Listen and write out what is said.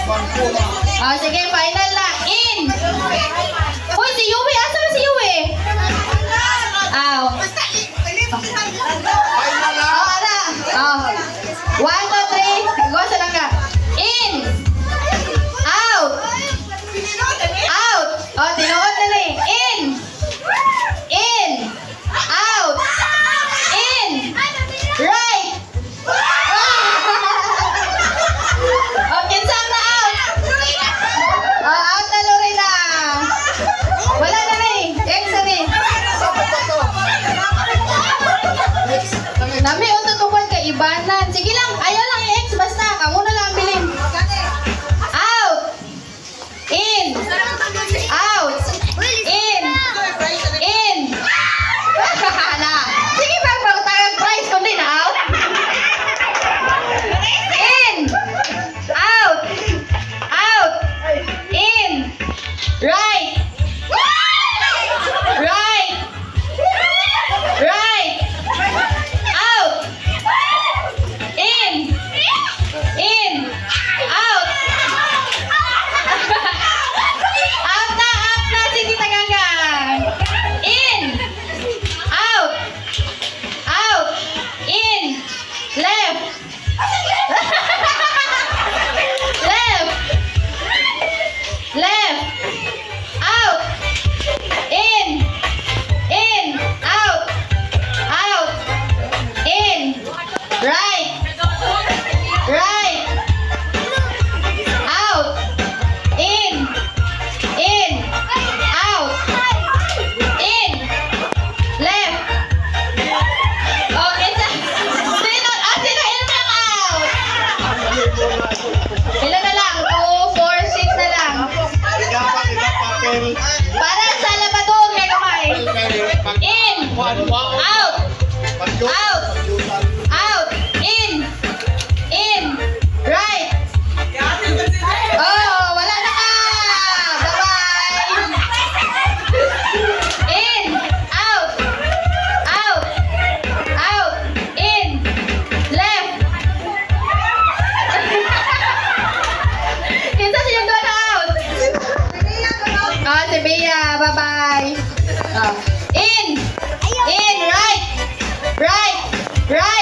Oh, sige, final na. In! Uy, si Yui! Asa ba si Yui? Aw. Oh, ana. Oh. 1, 2, 3. Go sa langga. In! Out! Out! Oh, tinuod na ni. In! In! Out! In! Right! Okay, saan na out? Oh, out na Lorena. Wala na ni. X na ni. Nami, unto tukwan ka ibanan. Sige lang, ayaw lang i-X basta. Kamu na lang bilin. Out! In! Out! In! In! Na. Sige, pagpagtagag price kundi na out. In! Out! Out! In! Right! Right! Right! Out! In! In! Out! Out na! Sige, tagagang! In! Out! Out! In! Left! Left! Left! Out! In! In! Out! Out! In! Right! Right! Out! In! In! Out! In! Left! Okay, sino ilan lang out? Ilan na lang? 2, 4, 6 na lang. Para sa labador kay kamay. In! Out! Out! Out! In! In! Right! Oh, wala na ka! Bye-bye! In! Out! Out! Out! In! Left! Kinsa siya doon out? Ah, si Bea. Bye-bye. Oh. In! In! Right! Right! Right!